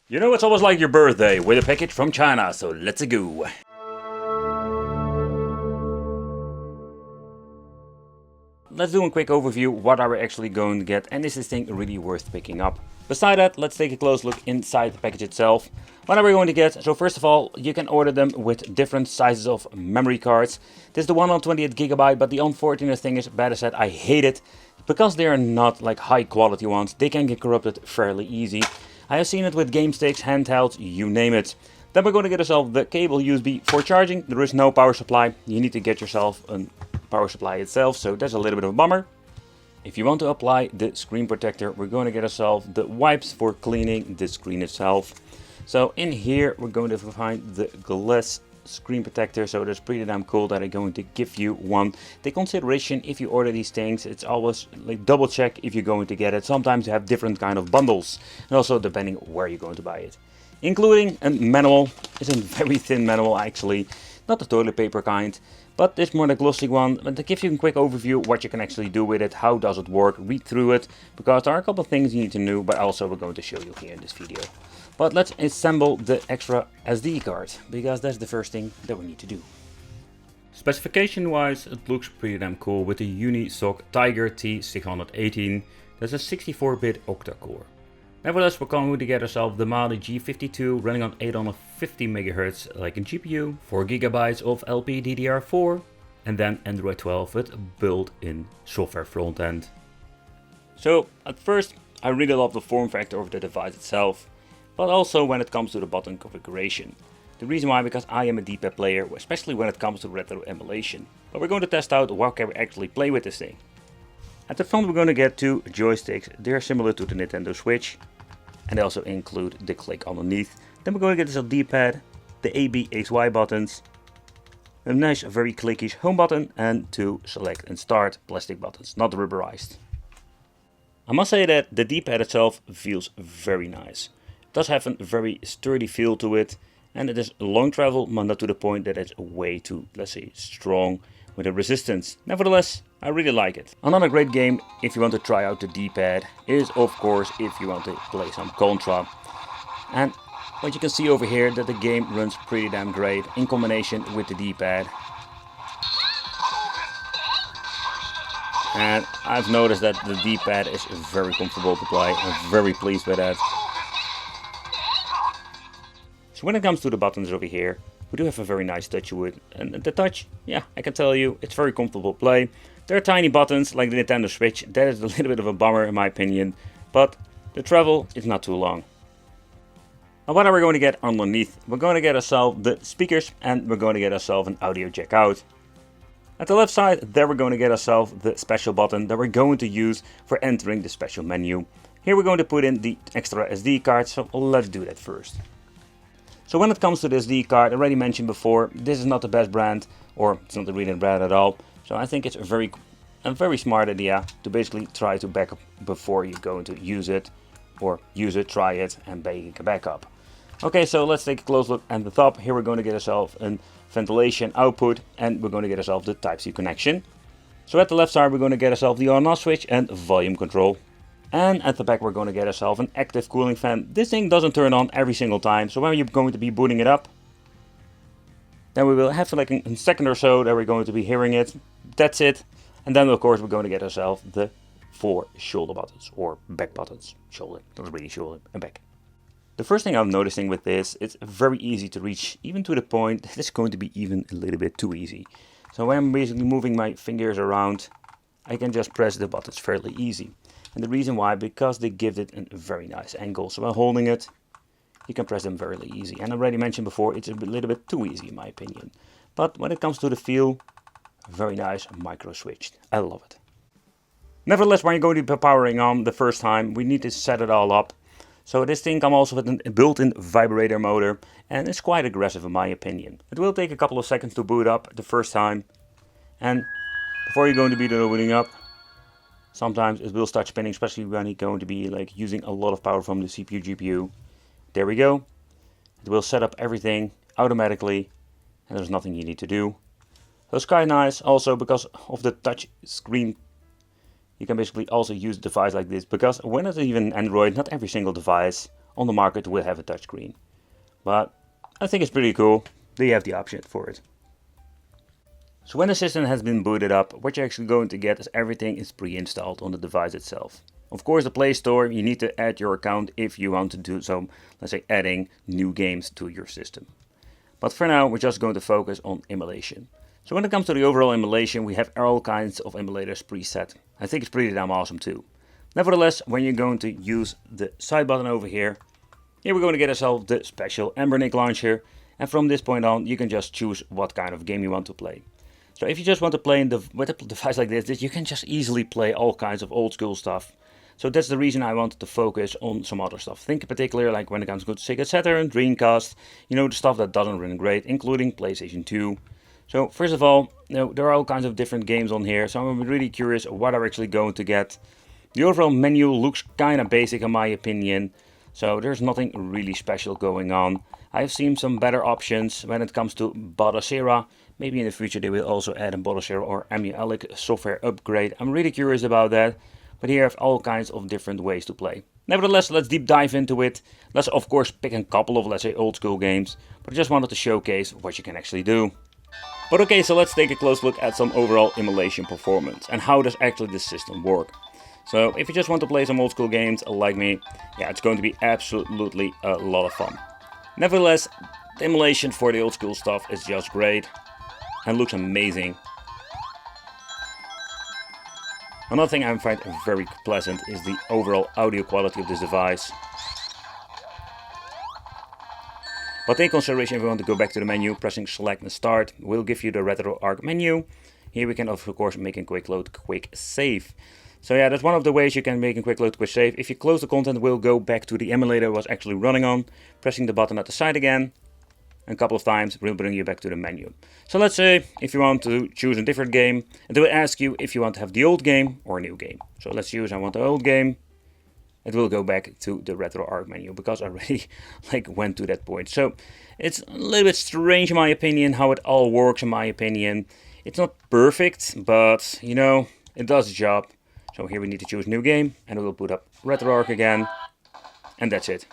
You know, it's almost like your birthday with a package from China, so let's go. Let's do a quick overview. What are we actually going to get, and is this thing really worth picking up? Beside that, let's take a close look inside the package itself. What are we going to get? So first of all, you can order them with different sizes of memory cards. This is the 128GB, but the unfortunate thing is, better said, I hate it. Because they are not like high quality ones, they can get corrupted fairly easy. I have seen it with game sticks, handhelds, you name it. Then we're going to get ourselves the cable USB for charging. There is no power supply. You need to get yourself a power supply itself, so that's a little bit of a bummer. If you want to apply the screen protector, we're going to get ourselves the wipes for cleaning the screen itself. So in here we're going to find the glass screen protector, so that's pretty damn cool that I'm going to give you one. Take consideration if you order these things, it's always like double check if you're going to get it. Sometimes you have different kind of bundles, and also depending where you're going to buy it. Including a manual. It's a very thin manual actually, not the toilet paper kind, but it's more the glossy one. But to give you a quick overview what you can actually do with it, how does it work, read through it, because there are a couple of things you need to know, but also we're going to show you here in this video. But let's assemble the extra SD card, because that's the first thing that we need to do. Specification wise, it looks pretty damn cool with the Unisoc Tiger T618. That's a 64-bit octa-core. Nevertheless, we're going to get ourselves the Mali G52 running on 850 MHz like a GPU, 4GB of LPDDR4, and then Android 12 with built-in software front end. So at first, I really love the form factor of the device itself, but also when it comes to the button configuration. The reason why, because I am a D-pad player, especially when it comes to retro emulation. But we're going to test out what can we actually play with this thing. At the front we're going to get two joysticks. They're similar to the Nintendo Switch, and they also include the click underneath. Then we're going to get this D-pad, the A, B, X, Y buttons, a nice very clickish home button, and two select and start plastic buttons, not rubberized. I must say that the D-pad itself feels very nice. It does have a very sturdy feel to it, and it is long travel, but not to the point that it's way too, let's say, strong with a resistance. Nevertheless, I really like it. Another great game if you want to try out the D-pad is of course if you want to play some Contra. And what you can see over here, that the game runs pretty damn great in combination with the D-pad. And I've noticed that the D-pad is very comfortable to play. I'm very pleased with that. So when it comes to the buttons over here, we do have a very nice touch to it. And the touch, yeah, I can tell you, it's very comfortable to play. They're tiny buttons like the Nintendo Switch. That is a little bit of a bummer in my opinion. But the travel is not too long. Now what are we going to get underneath? We're going to get ourselves the speakers, and we're going to get ourselves an audio jack out. At the left side, there we're going to get ourselves the special button that we're going to use for entering the special menu. Here we're going to put in the extra SD card, so let's do that first. So when it comes to the SD card, I already mentioned before, this is not the best brand, or it's not the really brand at all. So I think it's a very smart idea to basically try to back up before you're going to use it, or use it, try it, and make a backup. Okay, so let's take a close look at the top. Here we're going to get ourselves a ventilation output, and we're going to get ourselves the Type-C connection. So at the left side we're going to get ourselves the on-off switch and volume control. And at the back we're going to get ourselves an active cooling fan. This thing doesn't turn on every single time, so when you're going to be booting it up, then we will have like a second or so that we're going to be hearing it. That's it. And then of course we're going to get ourselves the 4 shoulder buttons, or back buttons. Shoulder, not really shoulder, and back. The first thing I'm noticing with this, it's very easy to reach, even to the point that it's going to be even a little bit too easy. So when I'm basically moving my fingers around, I can just press the buttons fairly easy. And the reason why, because they give it a very nice angle. So while holding it, you can press them very easy. And I already mentioned before, it's a little bit too easy in my opinion. But when it comes to the feel, very nice micro switched. I love it. Nevertheless, when you're going to be powering on the first time, we need to set it all up. So this thing comes also with a built-in vibrator motor, and it's quite aggressive in my opinion. It will take a couple of seconds to boot up the first time. And before you're going to be booting up, sometimes it will start spinning, especially when you're going to be like using a lot of power from the CPU, GPU. There we go. It will set up everything automatically, and there's nothing you need to do. So it's quite nice also because of the touch screen. You can basically also use a device like this, because when it's even Android, not every single device on the market will have a touchscreen. But I think it's pretty cool. They have the option for it. So when the system has been booted up, what you're actually going to get is everything is pre-installed on the device itself. Of course, the Play Store, you need to add your account if you want to do some, let's say, adding new games to your system. But for now, we're just going to focus on emulation. So when it comes to the overall emulation, we have all kinds of emulators preset. I think it's pretty damn awesome too. Nevertheless, when you're going to use the side button over here, we're going to get ourselves the special Anbernic launcher. And from this point on, you can just choose what kind of game you want to play. So if you just want to play with a device like this, you can just easily play all kinds of old school stuff. So that's the reason I wanted to focus on some other stuff. Think in particular like when it comes to Sega Saturn, Dreamcast, the stuff that doesn't run great, including PlayStation 2. So first of all, there are all kinds of different games on here, so I'm really curious what I'm actually going to get. The overall menu looks kind of basic in my opinion, so there's nothing really special going on. I've seen some better options when it comes to Batocera. Maybe in the future they will also add a Batocera or emulator software upgrade. I'm really curious about that. But here I have all kinds of different ways to play. Nevertheless, let's deep dive into it. Let's of course pick a couple of, let's say, old school games. But I just wanted to showcase what you can actually do. But okay, so let's take a close look at some overall emulation performance. And how does actually this system work. So if you just want to play some old school games like me, it's going to be absolutely a lot of fun. Nevertheless, the emulation for the old school stuff is just great. And looks amazing. Another thing I find very pleasant is the overall audio quality of this device. But take consideration if you want to go back to the menu, pressing select and start will give you the RetroArch menu. Here we can of course make a quick load, quick save. So that's one of the ways you can make a quick load, quick save. If you close the content, we'll go back to the emulator it was actually running on, pressing the button at the side again. A couple of times will bring you back to the menu. So let's say if you want to choose a different game, it will ask you if you want to have the old game or a new game. So let's choose I want the old game. It will go back to the RetroArch menu because I already went to that point. So it's a little bit strange in my opinion how it all works in my opinion. It's not perfect, but it does the job. So here we need to choose new game and it will put up RetroArch again. And that's it.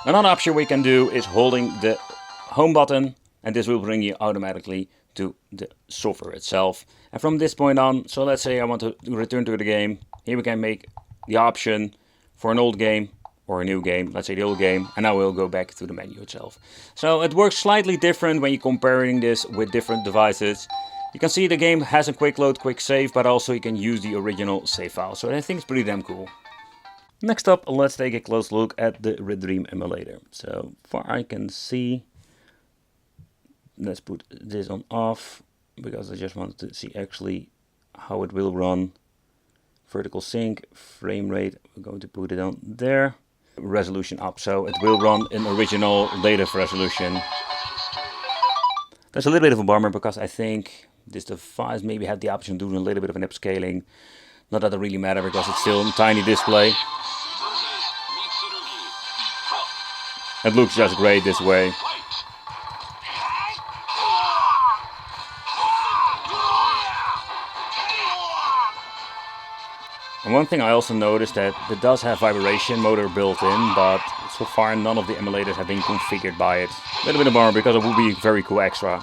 Another option we can do is holding the home button and this will bring you automatically to the software itself. And from this point on, so let's say I want to return to the game. Here we can make the option for an old game or a new game. Let's say the old game, and now we'll go back to the menu itself. So it works slightly different when you're comparing this with different devices. You can see the game has a quick load, quick save, but also you can use the original save file. So I think it's pretty damn cool. Next up, let's take a close look at the Red Dream emulator. So far I can see, let's put this on off, because I just wanted to see actually how it will run. Vertical sync, frame rate, we're going to put it on there. Resolution up, so it will run in original native resolution. That's a little bit of a bummer, because I think this device maybe had the option to do a little bit of an upscaling. Not that it really matters, because it's still a tiny display. It looks just great this way. And one thing I also noticed that it does have vibration motor built in, but so far none of the emulators have been configured by it. A little bit of a bummer, because it would be a very cool extra.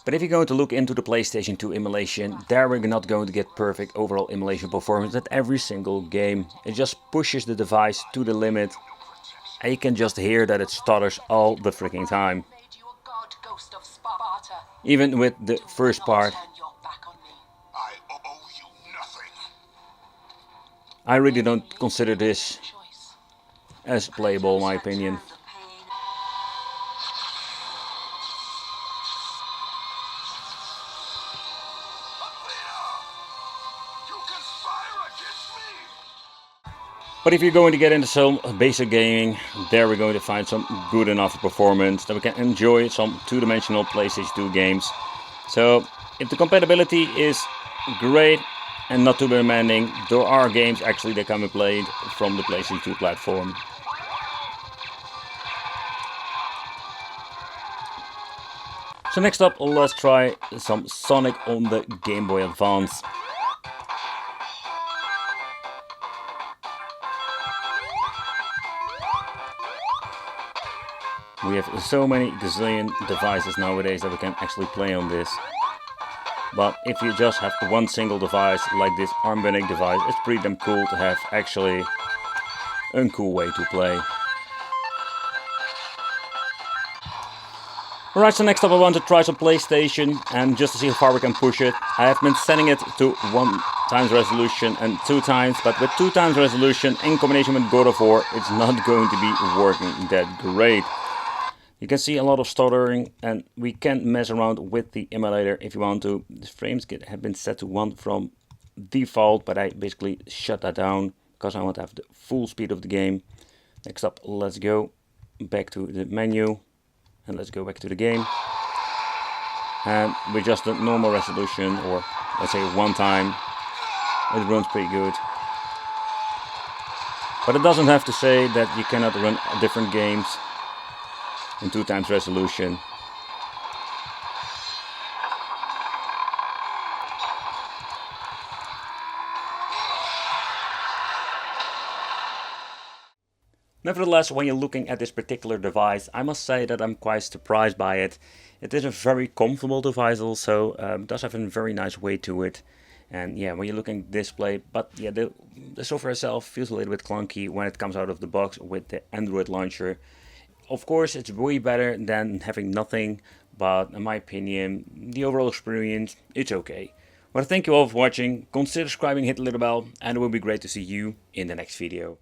But if you're going to look into the PlayStation 2 emulation, there we're not going to get perfect overall emulation performance at every single game. It just pushes the device to the limit, and you can just hear that it stutters all the freaking time. Even with the first part, I really don't consider this as playable in my opinion. But if you're going to get into some basic gaming, there we're going to find some good enough performance that we can enjoy some two-dimensional PlayStation 2 games. So if the compatibility is great and not too demanding, there are games actually that can be played from the PlayStation 2 platform. So next up, let's try some Sonic on the Game Boy Advance. We have so many gazillion devices nowadays that we can actually play on this. But if you just have one single device like this Anbernic device, it's pretty damn cool to have actually a cool way to play. Alright, so next up I want to try some PlayStation, and just to see how far we can push it. I have been setting it to 1x resolution and 2x, but with 2x resolution in combination with God of War, it's not going to be working that great. You can see a lot of stuttering, and we can mess around with the emulator if you want to. The frames have been set to 1 from default, but I basically shut that down because I want to have the full speed of the game. Next up, let's go back to the menu. And let's go back to the game, and with just a normal resolution, or let's say 1 time, it runs pretty good. But it doesn't have to say that you cannot run different games in 2x resolution. Nevertheless, when you're looking at this particular device, I must say that I'm quite surprised by it. It is a very comfortable device also, does have a very nice weight to it. And yeah, when you're looking at display, but yeah, the software itself feels a little bit clunky when it comes out of the box with the Android launcher. Of course, it's way better than having nothing, but in my opinion, the overall experience, it's okay. Well, thank you all for watching. Consider subscribing, hit the little bell, and it will be great to see you in the next video.